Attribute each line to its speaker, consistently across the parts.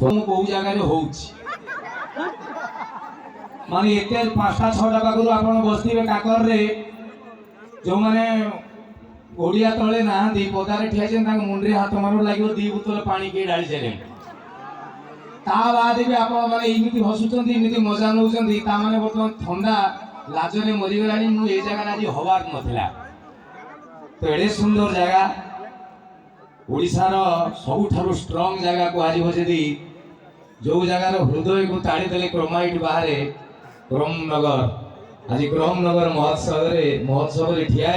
Speaker 1: कौ जगार हो माने एत 5टा 6टा पाखु आप बसवे काकर जो मैंने ओडिया तले ना पदारे ठिया मुंडे हाथ मार लगे 2 बोतल पानी किए ढाली सारे बाद भी आप हसुँच मजा नौ बर्तमान ठंडा लाजरे मरीगला मुझे जगह आज हबार नाला तो एडे सुंदर जगह ओडिशार सबुठारु स्ट्रॉंग जगह कहुदी जो जगार हृदय को ताड़ीदे क्रोमाइट बाहर क्रमनगर आज क्रमनगर महोत्सव ठिया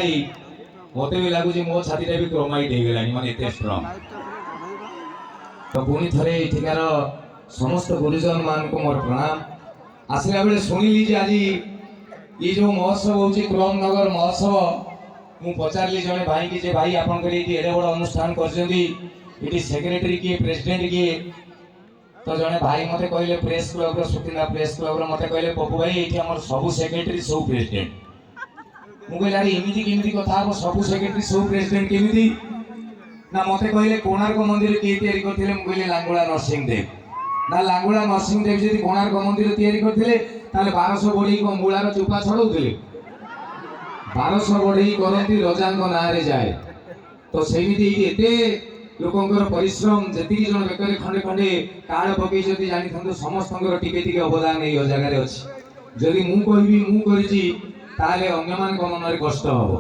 Speaker 1: मत भी लगुच मो छातीटा भी क्रोमाइट हो गला माने एते स्ट्रॉंग तो पुणी थे एठिकार समस्त गुरुजन मान को मोर प्रणाम आसला बेले शुणिली आज ये जो महोत्सव हो क्रमनगर महोत्सव मु पचारि जड़े भाई कि भाई आपंकर एडे बड़ अनुष्ठान कर सेक्रेटरी किए प्रेसिडेंट किए तो जड़े भाई मत कहले press club Sukinda press club मत कहले पप्पू भाई ये आम सब सेक्रेटरी सब प्रेसिडेंट मुझे अरे एमती केमी कथा हम सब सेक्रेटरी सब प्रेसिडेंट केमी ना मत कहले कोणार्क मंदिर किए करते मुझे लांगुला नरसिंहदेव ना लांगुला नरसिंहदेव जी कोणार्क मंदिर करते 1200 बढ़ई मूलार चूपा छड़ौले 1200 बढ़ई करती रजा ना जाए तो सेमती एते लोकंर परिश्रम जी जन बेकर खंडे खंडे कार्ड पकई जानी था समस्त टिके अवदान ये जगार अच्छी जदि मुझे अन्य मान मन कष्ट हम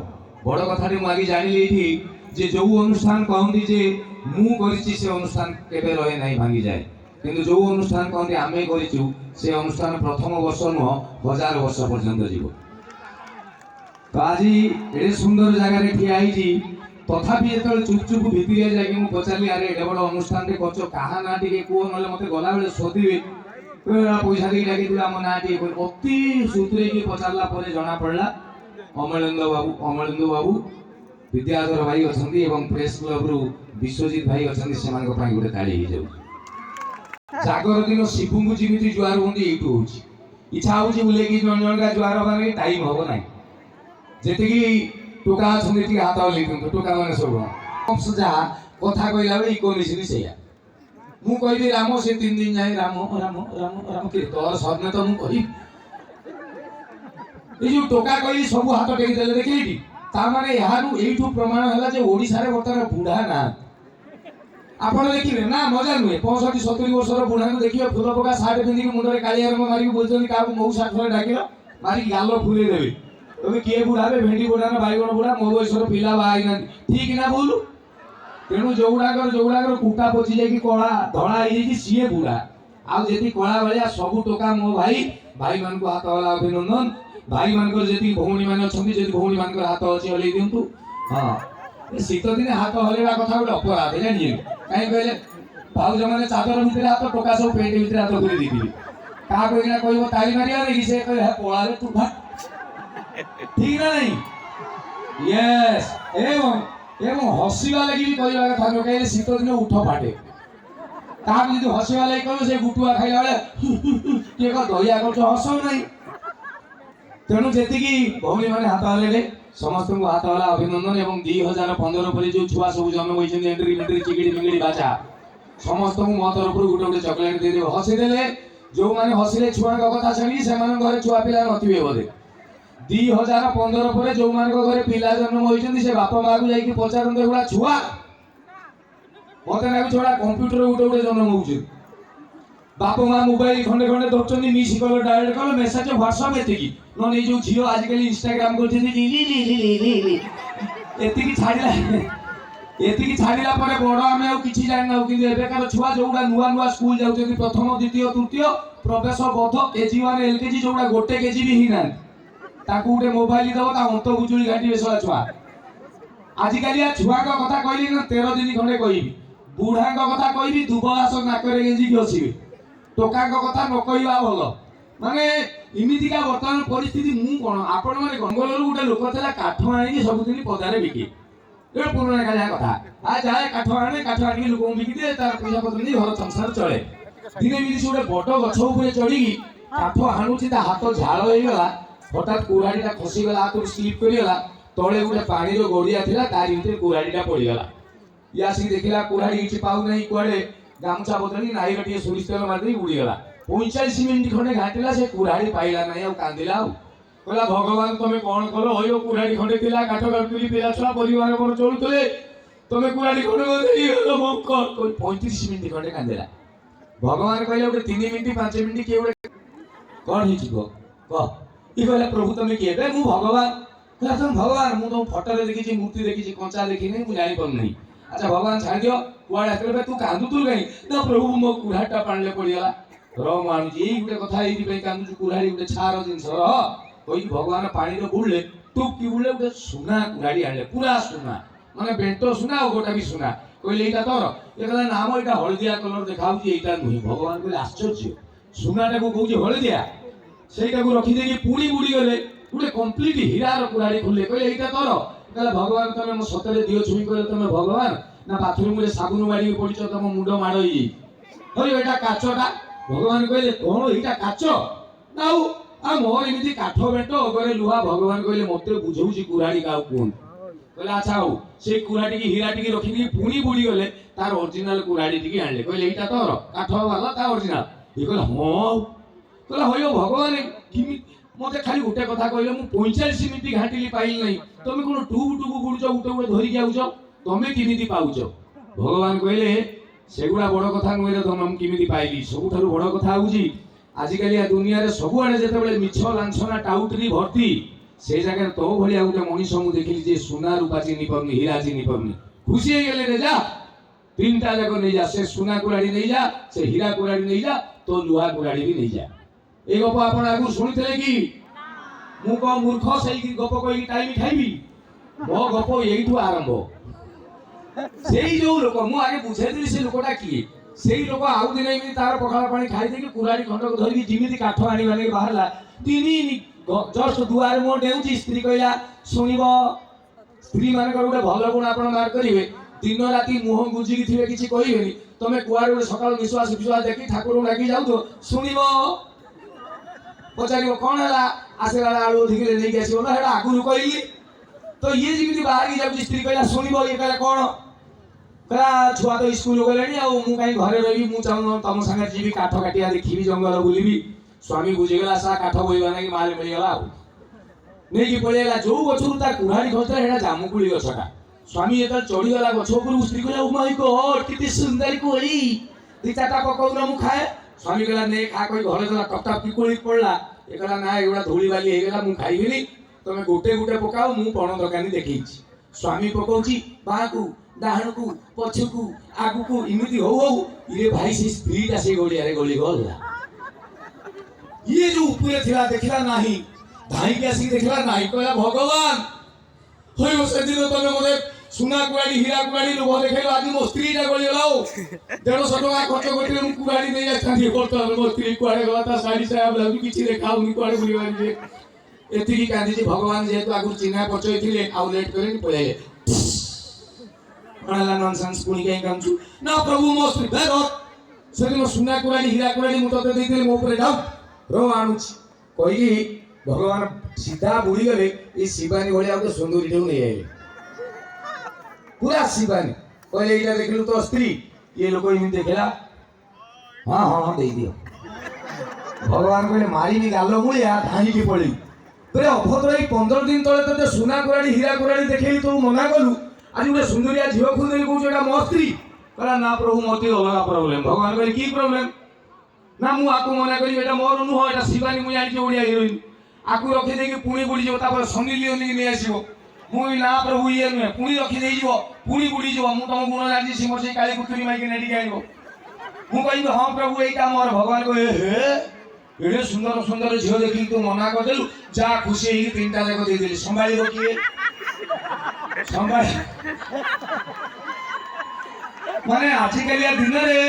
Speaker 1: बड़ कथा मुझे जानी ये जो अनुष्ठान कहती जे मुझे अनुष्ठान केवे रहे ना भांगी जाए किंतु जो अनुष्ठान कहते आम करूँ से अनुष्ठान प्रथम वर्ष नुह 1000 वर्ष पर्यंत जीव तो आज ये सुंदर जगार ठिया तथापि जो चुप चुप भितर जाकि पचारि अरे एडे बड़ अनुष्ठान कर क्या ना टे कह ना मत गला बेले शोधे पैसा दी डाक आम ना टे अति सुतरे पचारा जना पड़ा अमलेंदु बाबू विद्याधर भाई अच्छा प्रेस क्लब रु विश्वजित भाई अच्छा से गोटे ताली हो जाए जागर दिन शिवु को जमी जुआर हूँ यू इच्छा हो बुले जन जन का जुआर हमारे टाइम हम ना जी टोका अच्छे हाथ हल्ले दिखाँ टोका मैंने सब जहाँ कथा कहला बेले इको मिशन से मुझे राम से 3 दिन जाए राम राम राम राम कि तोर सदने तो मुझे जो टोका कहली सब हाथ टेकीदे देखिए तार यू प्रमाण है ओडिशा बर्तमान बुढ़ा ना आप देखिए ना मजा नुहे 65-70 वर्ष बुढ़ा को देखिए फूल पका सार्ट पिंधि मुंडे कालिया मारिक बोलते क्या मऊ साठ डाक मारिक गाल फुले देवे तुम किए बुढ़ा भेंडी बुढ़ा ना बैगण बुढ़ा मो बयस पिला बाहर ठीक ना भूल तेणु जो गुड़ाक कुटा पचि जाए कला धड़ा हो सी बुढ़ा आती कला भाया सब टोका मो भाई भाई मान को हाथ वाला अभिनंदन भाई मान जी भौणी मैंने अच्छा भौणी मान हाथ अच्छे हल्ले दिंतु हाँ शीत दिन हाथ हल्ला कथा गोटे अपराध जानिए कहीं कहले भाज मैंने चादर भितर हाथ टोका सब पेट भितर हाथ पूरी देती क्या कह ताली मारिया देखी से पड़ा तू भाग ठीक ना नहीं यस एवं हसवा लगी भी कहवा कथा नुह कहीं शीत दिन उठ फाटे जी हसवा लगी कह से गुटुआ खाइला बेले किए दया कर हस ना तेणु जी भौणी मैंने हाथ हल्ले समस्त को हाथ वाला अभिनंदन एवं 2015 पर जो छुआ सब जन्म होती एंट्री मेट्री चिकिड़ी मिंगिड़ी बाचा समस्त को मो तरफ गोटे गोटे चॉकलेट दे हसीदे जो मैंने हसिले छुआ कथा शुणी से घर छुआ पिला नथिबे बोधे 2015 पर जो घर पिला जन्म होती से बापा माँ को जाकि पचारते गुड़ा छुआ मत लगुच कंप्यूटर गोटे गोटे जन्म हो बाप माँ मोबाइल खंडे खंडे धरते मिस कल डायरेक्ट कल मेसेज व्हाट्सअप एति नई जो झील आजिकल इंस्टाग्राम कर छाड़ा बड़ आम कि जाना कि एवं छुआ जो नुआ नुआ स्कूल जाऊँ प्रथम द्वितीय तृतीय प्रवेश बोध केजी 1 एलकेजी जो गोटे केजी भी ही ना गोटे मोबाइल दब अंत बुजुड़ी घाटी बेसला छुआ आजिकल छुआ कथा कहली ना 13 दिन खंडे कह बुढ़ा कथा कह दुबघास नाकरे गेंजिक हसवे टोका कथा न कहवा भल माने इमितिका वर्तमान परिस्थिति मु कौन आपण माने गंगलर गोटे लोक था काठ आनी सबुदिन पदारे बिके पुराना कालिया कथा आ जाए काठ आने लोक बिकी दे तार पैसा पत्र नहीं घर संसार चले दिने मिली गोटे बड़ गछ उपर चढ़ी काठ हाणुची हाथ झाड़ होगा हठात कुराड़ीटा खसीगला हाथ स्लीप करगला तले गोटे पानी गड़िया था तार भर कुराड़ीटा पड़गला ये आसिक देखला कुराड़ी पाऊ ना कुआड़े गामुछा बदली नाई रे सोरिष तेल मारदी उड़ीगला 45 मिनिट खंडे घाटिला से कुराड़ी पाइला नहीं आ कांदिला कहला भगवान तुम कौन कल हो कुराड़ी खंडे थिला काठ काटुली पिला छुआ परिवार मोर चलुतले तुम कुराड़ी खंडे 35 मिनिट खंडे कांदिला भगवान कहले गोटे 3 मिनिट 5 मिनिट के गोटे कौन ही जीव कह ई कहला प्रभु तुम किए बे मु भगवान कहला तुम भगवान मु तो फोटो रे देखि मूर्ति देखि कंचा देखि नहीं मु जानि पर नहीं अच्छा भगवान छाड़ दियो कुआडे आतले तू कांदु तू कहीं ना प्रभु मो कुराटा पाणले पड़ीगला रो मानुजी गोटे कथा एई पे कांदु कुराड़ी गोटे छार जिंस र कोई भगवान पानी रे बुडले टुक की बुडले गोटे सुना कुराड़ी आनले पूरा सुना माने बेंटो सुना और गोटा भी सुना कहले एटा तोर ए कहला नाम एटा हळदिया कलर देखाउची एटा नुही भगवान कहले आश्चर्य सुनाटा को कहूची हळदिया सेटा को रखी देकी पुणी बुडी गले गोटे कंप्लीट हीरा रो कुराड़ी खुले कहले एटा तोर कहला भगवान तमे मो सतरे दियो छुई कहले तमे भगवान ना बाथरूम रे साबुन मारी पड़िछ तम मुंडो माडई होय एटा काचटा भगवान कहले कोन एटा काच नाउ आ मोर एमिति काठ बेटो अगरे लुहा भगवान कहले मते बुझौची कुराड़ी का कोन कहले अच्छा हो से कुराड़ी की हीरा टिकी रखी दी पुणी बुडी गले तार ओरिजिनल कुराड़ी टिकी आनले कहले एटा तोर काठ वाला ता ओरिजिनल ए कहले हो कहले होय भगवान किमि मते खाली गोटे कथा कहले मु 45 मिनिट घाटिली पाइल नहीं तमे कोन टुबु टुबु गुडुछ उठे उठे धरि जाउछ तमे किमिति पाउछ भगवान कहले सेगुडा बड़ कथा नुहे रे तम किमिति पाइली सबुठारु बड़ कथा होउची आजिकाली आ दुनिया रे सबु आडे जेते बेले मिछ लांछना टाउटरी भर्ती से जगह तो भलिया गोटे मनीष मु देखिली जे सोना रूपा चिनी परनी हीरा चिनी परनी खुशी हे गेले रे जा तीनटा जगह नहीं जा से सोना कुराड़ी नहीं जा से हीरा कुराड़ी नहीं जा तो लुहा कुराड़ी भी नहीं जा ए गप आपण आगु सुनिथिले कि मु को मूर्ख सही गप कहि टाइम खाइबी मो गप एइठु आरंभ सेई जो लोक मु आगे बुझेदिली से लोकटा की सेई लोक आउ दिन एमि तार पखाला पानी खाइ देकी कुराड़ी खंड को धरि जिमिति काठ आनी वाले बाहरला तिनी जस्ट दुआर मो डेउची स्त्री कहला सुनिबो स्त्री मान कर गोटे भल गुण आपण मार करिवे दिन राती मुह गुजी की थिबे किछि कहिबेनी तमे कुआर गोटे सकाळ विश्वास विश्वास देखि ठाकुर डाकी जाउ तो सुनिबो पचारिबो कोन हला आसेला आळू धिकले नै गेसिबो ना हेडा आगुरु कहिली तो ये जिमिति बाहर की जाउ स्त्री कहला सुनिबो ये कहला कोन कला छुआ तो स्कूल गलेनी आ मु काई घरे रही मु चाहू तम संगे जीवी काठ काटिया देखिबी जंगल बुलिबी स्वामी बुझिगला सा काठ बोइबा नै माल मिलिगला नै कि पळेला जो गछरु ता कुराड़ी खसला हेडा जामुकुली गछटा स्वामी एत चढ़ी गला गछ ऊपर स्त्री कहला ओ माय गॉड किति सुंदर कोई दी चाटा पकौना मु खाए स्वामी कहला नै खा कोई घरे गला टपटा पिकोली पड़ला ए कहला ना एगुडा धूली बाली हे गला मु खाइबिनी तमे गोटे गोटे पकाओ मु पण दकानी देखैछि स्वामी पकौछि बाकू डाहणकू पछकू आगुकू इमिति हो ये भाई से स्त्री ता से गोलिया रे गोली गला ये जो ऊपर थिला देखला नाही धाई के आसी देखला नाही कहला भगवान होय से दिन तमे मते सुना कुराड़ी हीरा कुराड़ी लोभ देखेलो आज मो स्त्री ता गोली गलाओ 150 टका खर्च करते मु कुराड़ी नै आथांदी करतो मो स्त्री कुआडे गला ता साड़ी साहब लागु किछि देखाउनी कुआडे बुली बानी एति की कांदी जी भगवान जेतु आगु चिन्हा पचोई थिले आउ लेट करेनी पळे अनला नॉनसेंस पुनी कहीं काम छु ना प्रभु मो स्त्री बेरो से मो सुना कुराड़ी हीरा कुराड़ी मु तते देइथिले मो ऊपर डाउ रो आनुछ कहि भगवान सीधा बुड़ी गले ई शिवानी भलिया के सुंदरी ठेउ नै आइले पूरा शिवानी कहले इला देखलु तो स्त्री ये लोग इनि देखला हां हां दे दियो भगवान कहले मारी नि गालो मुलिया धानी की पड़ी तोरे अभद्र 15 दिन तले तते सुना कुराड़ी हीरा कुराड़ी देखैली तो मना कलु आज गोटे सुंदरिया झील खुंदरी कहूँ एटा मो स्त्री कहला ना प्रभु मते अलग प्रॉब्लम भगवान कहले की प्रॉब्लम ना मु आकु मना करी एटा मोर नुह एटा शिवानी मु जानि ओडिया हिरोइन आकु रखी देकी पुणी बुड़ी जो तापर सनी लियोनी नै आसीबो मु ना प्रभु ये नुहे पुणी रखी देई जीवो पुणी बुड़ी जीवो मु तम गुण जानि सिमो से काली कुतुरी माई के नेडी गाइबो मु कहि हां प्रभु एटा मोर भगवान को हे एडे सुंदर सुंदर झियो देखि तू मना कर देलु जा खुशी ही तीनटा जाको दे देली संभाली रखिए संभाली माने आजिकालिया दिन रे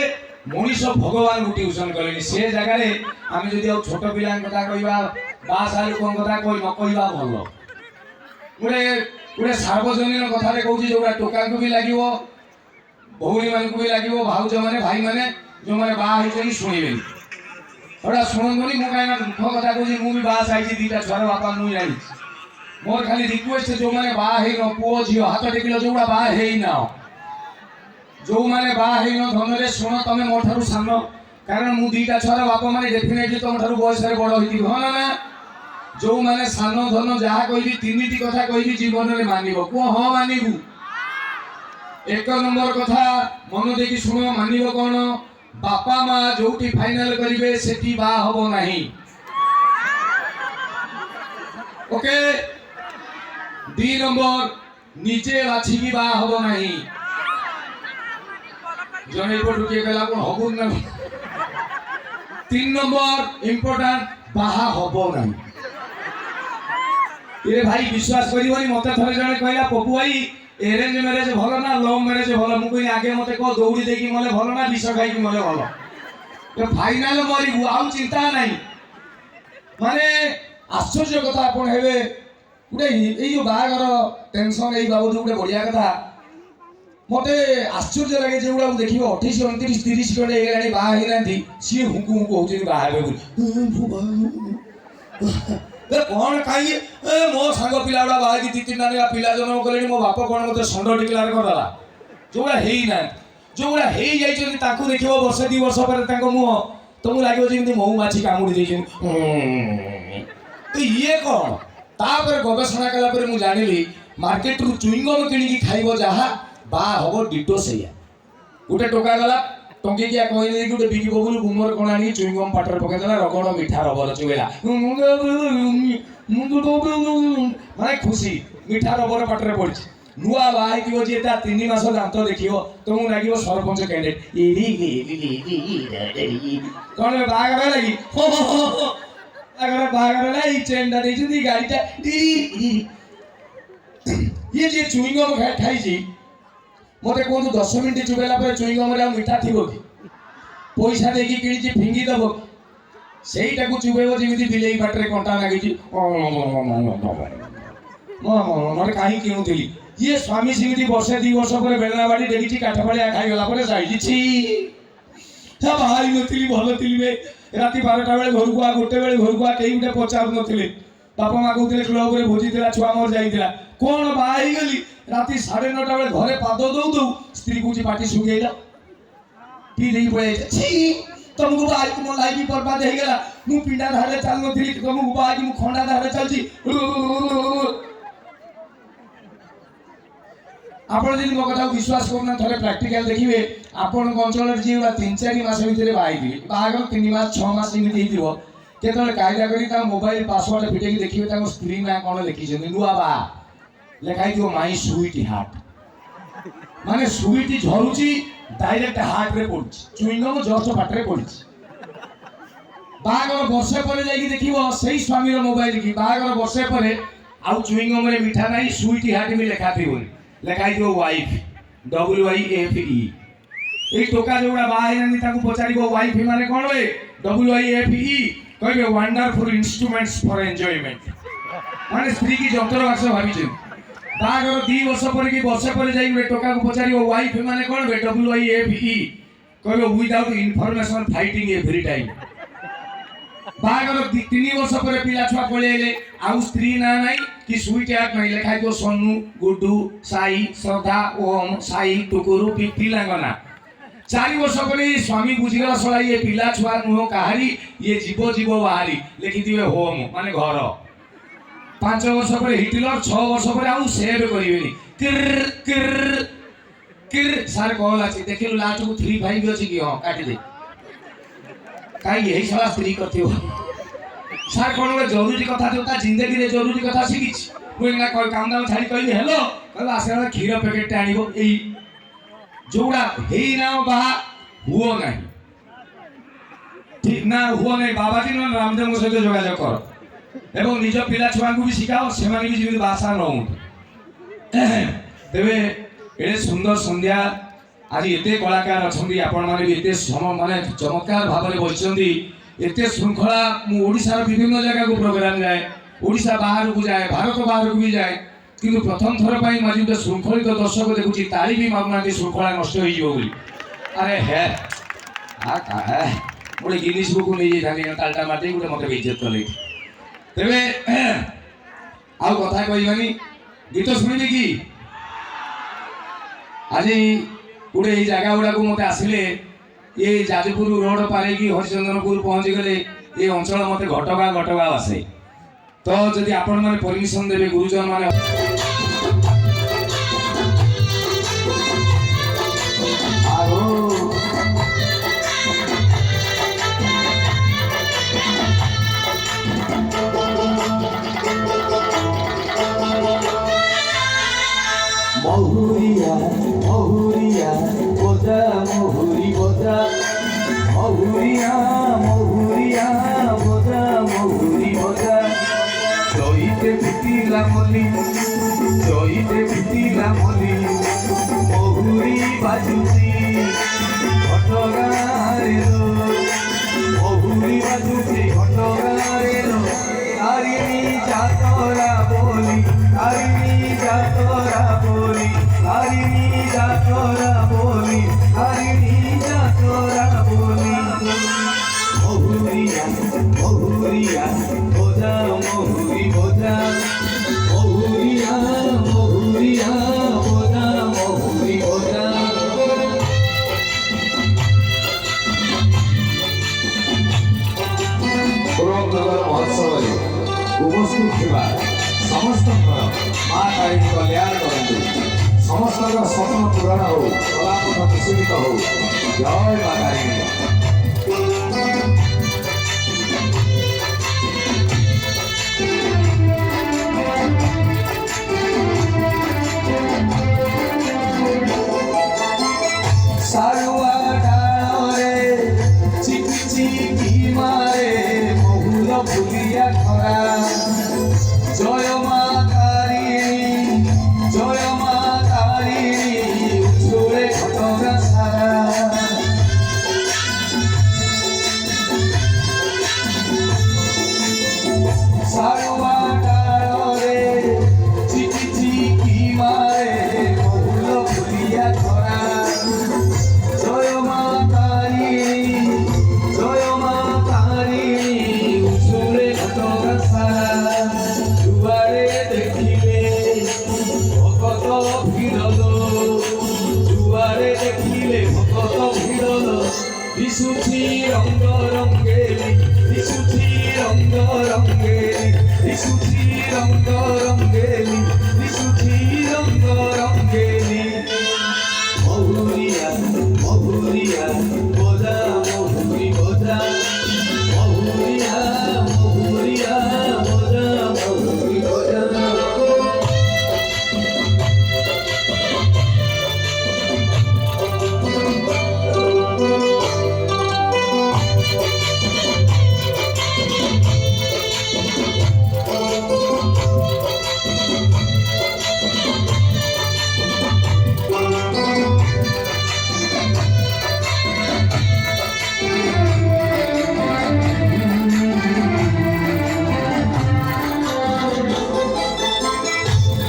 Speaker 1: मनीष भगवान ट्यूशन कले से जगह रे आम जदि छोट पिला कथा कहवा बासा लोक कथा कह न कहवा भल गोटे गोटे सार्वजनीन कथा कहूँ जो टोका को भी लगे भौणी मान भी लगे भाउज मैंने भाई मैंने जो मैंने बाहर शुणे गोटा शुणुनि मुझे कहीं दुख कथा कहूँ मुझे बास आई दीटा छुआर बापा मुझे जानी मोर खाली रिक्वेस्ट जो मैंने बाहर न पुओ झील हाथ टेकिल जो बाहर ना जो माने बाहा हेन धनरे शुण तमे मो ठारू सान कारण मु दीटा छुआर बापा माने डेफिनेटली तुम ठारू बयस रे बड़ होइति हो ना जो माने सान धन जहा कहबी तीनिटी कथा कहबी जीवन रे मानिबो को ह मानिबू एक नंबर कथा मन देखि शुण मानिबो कोन बापा माँ जोटी फाइनल करिवे सेठी बा हबो नाही ओके 2 नंबर नीचे बाछी की बा हबो नाही जने पटु के गला कोन हबो ना 3 नंबर इंपोर्टेंट बाहा हबो नाही ए भाई विश्वास करिवनी मते थरे जने कहला पपु भाई एरेंज मैरेज भलो ना लव मैरेज भलो मु कोई आगे मते को दौड़ी देकी मले भलो ना विष खाई की मले भलो तो फाइनल मरी आउ चिंता नहीं माने आश्चर्य कथा आपण हेबे गुटे एई जो बागर टेंशन एई बाबू गुटे बढ़िया कथा मते आश्चर्य लगे जे गुडा देखिबो 28 29 30 कोडे एगाडी बा हे नांती सी हुकु हुकु होउची बा हेबे ए कोन काई ए मो संग पिलाडा बा की तीन नानिया पिला जन्म कलेनी मो बाप कोन मते संड डिक्लेयर करला जोडा हेई ना जोडा हेई जाई छथि ताकू देखिबो वर्ष 2 वर्ष पर ताको मुह तुमु लागियो जे मौ माछी कामुडी देई तो ये कौन तापर गवेषणा कला पर मु जानिली मार्केट रु चुइंगम किनी की खाइबो जहा बा हबो डिटो सैया गुटे टोका गला टंकी किया कहले गुटे बिगी बबुल गुमर कोणानी चुइंगम पाटर पके देला रगड़ मिठा रबर चुवेला माने खुशी मिठा रबर पाटरे पड़छ नुआ बाई कियो जेता 3 मास दांत देखियो तुमु लागियो सरपंच कैंडिडेट एडी कोन बागर लागी अगर बागर लाई चेंडा देजुदी गाड़ीटा ये जे चुइंगम खाई जी मते कोन 10 मिनिट चुबेला पर चुइंगम रे मिठा थिबो कि पैसा देकी किणी फिंगी दबो सेईटा को चुबेबो जेमिति बिलेई पाटरे कंटा लागिची मरे काहे किणुथिली ये स्वामी सिंह वर्षे 2 वर्ष पर बेलना बाड़ी देखी काठफाड़िया खाई गला पर जाई छी सब हाई नथिली भल थिली बे राति 12टा बेले घर को आ गोटे बेले घर को आ केई उठे पचार नथिले बापा मां कहउथिले क्लब रे भोजी थिला छुआ मोर जाईथिला कोन बाई गली राति 9:30 बेले घरे पाद दउ दउ स्त्री कुची पाटी सुगेला पी देई पळे छी तुमको बाई को मन लाइफ बर्बाद हे गेला मु पिंडा धारे चल नथिली तुमको बाई मु खंडा धारे चलची आपण जदि मो कथा विश्वास करना थरे प्रैक्टिकल देखिबे आपण अंचल जीवा 3-4 मास भितरे बाईबी बागर 3 मास 6 मास इमिति हितिबो केतले कायदा करी ता मोबाइल पासवर्ड फिटेकी देखिबे ता स्त्री ना कोन लिखि छन नुआ बा लेखाई दियो माई स्वीट हार्ट माने स्वीट झरुची डायरेक्ट हार्ट रे पड़छ चुइंगम जस्ट पाटरे पड़छ बागर वर्षे पर जाई देखिबो सेही स्वामी रो मोबाइल की बागर वर्षे पर आउ चुइंगम रे मिठा नाही स्वीट हार्ट भी लेखा थिबो लेखाई दियो वाइफ WIFE ए टोका जोड़ा बाहेरानी ताकू पचारिबो वाइफ माने कोन बे WIFE कहबे वंडरफुल इंस्ट्रूमेंट्स फॉर एन्जॉयमेंट माने स्त्री की जंतर वाक्स भाबी छै बागर 2 वर्ष पर की वर्ष पर जाई बे टोका को पचारिबो वाइफ माने कोन बे WIFE कहबे without information fighting every time बागर 3 वर्ष पर पिला छुआ पळेले आउ स्त्री ना नाही कि स्वीट हार्ट नहीं लेखाई दो सोनू गुड्डू साई श्रद्धा ओम साई टुकुरु पिलांगना 4 वर्ष पर स्वामी बुझिगला सला ये पिला छुआ नुह कहारी ये जीव जीव बाहरी लिखि दिबे होम माने घर 5 वर्ष पर हिटलर 6 वर्ष पर आउ सेव करिवेनी किर किर किर सार कॉल अछि देखिलु लास्ट को 3 5 अछि कि हां काटी दे काई यही सला स्त्री करथियो सार कोन जरूरी कथा जोता जिंदगी रे जरूरी कथा सिकिछ कोइना कोइ काम दाम छाडी कहली हेलो कहला आसेला खीर पैकेट आनिबो एई जोड़ा हेई ना बा हुओ नाही ठीक ना हुओ नाही बाबाजी न रामदेव मो सहित जोगाजोग कर एवं निज पिला छुआ को भी सिखाओ से माने भी जीवित भाषा न तेबे एडे सुंदर संध्या आज एते कलाकार अछंदी आपण माने भी एते सम माने चमत्कार भाबरे बसिचंदी एते श्रृंखला मु ओडिसा रो विभिन्न जगह को प्रोग्राम जाए ओडिसा बाहर को जाए भारत बाहर को भी जाए किंतु प्रथम थर पाई माजी उते श्रृंखलित दर्शक देखुची ताली भी मागुनांती श्रृंखला नष्ट होई जिवो बोली अरे हे आ का है बोले गिनीज बुक को नहीं जानी तालटा माटे गुटे मते इज्जत करले तेबे आउ कथा कहबानी गीत सुनिबे की आज ଗୋଟେ ଏଇ ଜାଗା ଗୁଡ଼ାକୁ ମୋତେ ଆସିଲେ ଏ ଯାଜପୁର ରୋଡ଼ ପାରେଇକି ହରିଚନ୍ଦନପୁର ପହଞ୍ଚିଗଲେ ଏ ଅଞ୍ଚଳ ମୋତେ ଘଟଗାଁ ଆସେ। ତ ଯଦି ଆପଣମାନେ ପରମିସନ୍ ଦେବେ ଗୁରୁଜନ ମାନେ
Speaker 2: মহুরিয়া মহুরিয়া বোঝা মহুরি বোঝা মহুরিয়া মহুরিয়া বোঝা মহুরি বোঝা জয়িতে পিটিলা মলি জয়িতে পিটিলা মলি মহুরি বাজুছি ঘটগাঁরে মহুরি বাজুছি ঘটগাঁরে তারিণী যাতরা বলি তারিণী যাতরা বলি তারিণী যাতরা বলি তারিণী যাতরা বলি মহুরিয়া মহুরিয়া বোঝা মহুরি বোঝা মহুরিয়া মহুরিয়া বোঝা মহুরি বোঝা
Speaker 1: ପୁରନ୍ଦର ମହୋତ୍ସବରେ ଉପସ୍ଥିତ ଥିବା ସମସ୍ତଙ୍କର ମା କାଳିନୀ କଲ୍ୟାଣ କରନ୍ତୁ। ସମସ୍ତଙ୍କର ସ୍ୱପ୍ନ ପୂରଣ ହଉ, କଳାପଥ ବିସ୍ମିତ ହଉ। ଜୟ ମା କାଳିନୀ।
Speaker 2: সারুয়া ডাଳରେ চিকি চিকি মারে মহুল ফুলিয়া খরা জয় মা তারিণী জয় মা তারিণী উঠুরে ঘটগা সারা সারুয়া ডাଳରେ চিকি চিকি মারে মহুল ফুলিয়া খরা জয় মা তারিণী জয় মা তারিণী উঠুরে ঘটগা সারা দুয়ারে দেখিলে ভকত ভিড়ল দুয়ারে দেখিলে ভকত ভিড়ল দিশুছি রঙ্গ রঙ্গেলি দিশুছি রঙ্গ রঙ্গেলি দিশুছি রঙ্গ রঙ্গেলি দিশুছি রঙ্গ রঙ্গেলি মহুরিয়া মহুরিয়া বোঝা মহুরি বোঝা মহুরিয়া মহুরিয়া বোঝা মহুরি বোঝা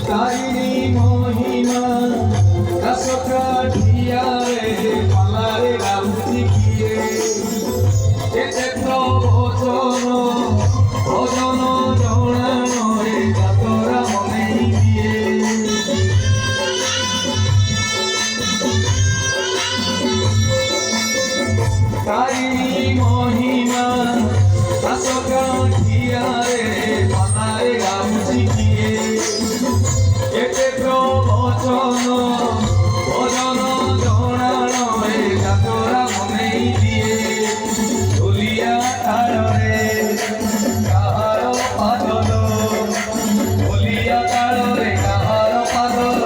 Speaker 2: তারিণী মহিমা কাশকা ঢিয়ারে পালারে গাউতি গিয়ে এতে প্রবচন ভজন জଣାনো এ যাতরা মনেই দিয়ে তারিণী মহিমা কাশকা ঢিয়ারে পালারে গাউতি গিয়ে এতে প্রবচন ভজন জଣାনো এ যাতরা মনেই দিয়ে ঢুলিয়া তাଳରେ কাহার পাদল ঢুলিয়া তাଳରେ কাহার পাদল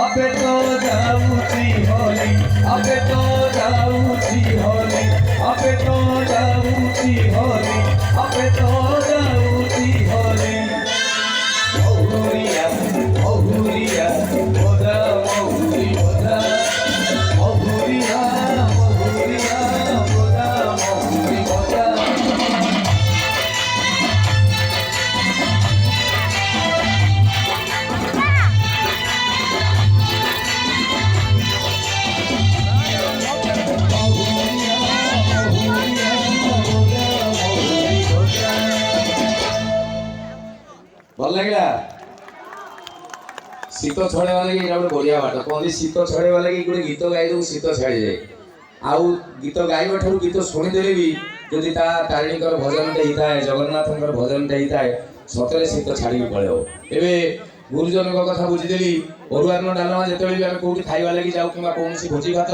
Speaker 2: আবে তো যাউছি হলি আবে তো যাউছি হলি আবে তো যাউছি হলি আবে তো যাউছি হলি মহুরিয়া মহুরিয়া বোঝা মহুরি বোঝা মহুরিয়া মহুরিয়া বোঝা মহুরি বোঝা
Speaker 1: ଭଲ ଲାଗିଲା। ଶୀତ ଛଡ଼େଇବା ଲାଗି ଏଇଟା ଗୋଟେ ବଢ଼ିଆ ବାଟ। କହନ୍ତି ଶୀତ ଛଡ଼େଇବା ଲାଗି ଗୋଟେ ଗୀତ ଗାଇଦେବୁ ଶୀତ ଛାଡ଼ିଯାଏ। ଆଉ ଗୀତ ଗାଇବା ଠାରୁ ଗୀତ ଶୁଣିଦେଲେ ବି ଯଦି ତା ତାରିଣୀଙ୍କର ଭଜନଟେ ହେଇଥାଏ, ଜଗନ୍ନାଥଙ୍କର ଭଜନଟେ ହେଇଥାଏ, ସତରେ ଶୀତ ଛାଡ଼ିକି ପଳେଇବ। ଏବେ ଗୁରୁଜନଙ୍କ କଥା ବୁଝିଦେଲି। ଅରୁଆନ୍ନ ଡାଲମା ଯେତେବେଳେ ବି ଆମେ କେଉଁଠି ଖାଇବା ଲାଗି ଯାଉ କିମ୍ବା କୌଣସି ଭୋଜି ଭାତ,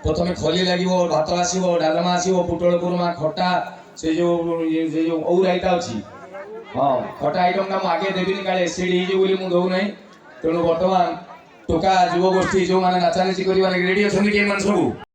Speaker 1: ପ୍ରଥମେ ଖଲି ଲାଗିବ, ଭାତ ଆସିବ, ଡାଲମା ଆସିବ, ପୋଟଳ କୁରୁମା, ଖଟା, ସେ ଯେଉଁ ଓଉ ରାଇତା ଅଛି। ହଁ, ଖଟା ଆଇଟମଟା ମୁଁ ଆଗେ ଦେବିନି କାଳେ ଏସିଡ୍ ହେଇଯିବ ବୋଲି ମୁଁ ଦେଉନାହିଁ। ତେଣୁ ବର୍ତ୍ତମାନ ଟୋକା ଯୁବଗୋଷ୍ଠୀ ଯେଉଁମାନେ ନାଚାନାଚି କରିବା ଲାଗି ରେଡ଼ି ଅଛନ୍ତି କି ଏମାନେ ସବୁ?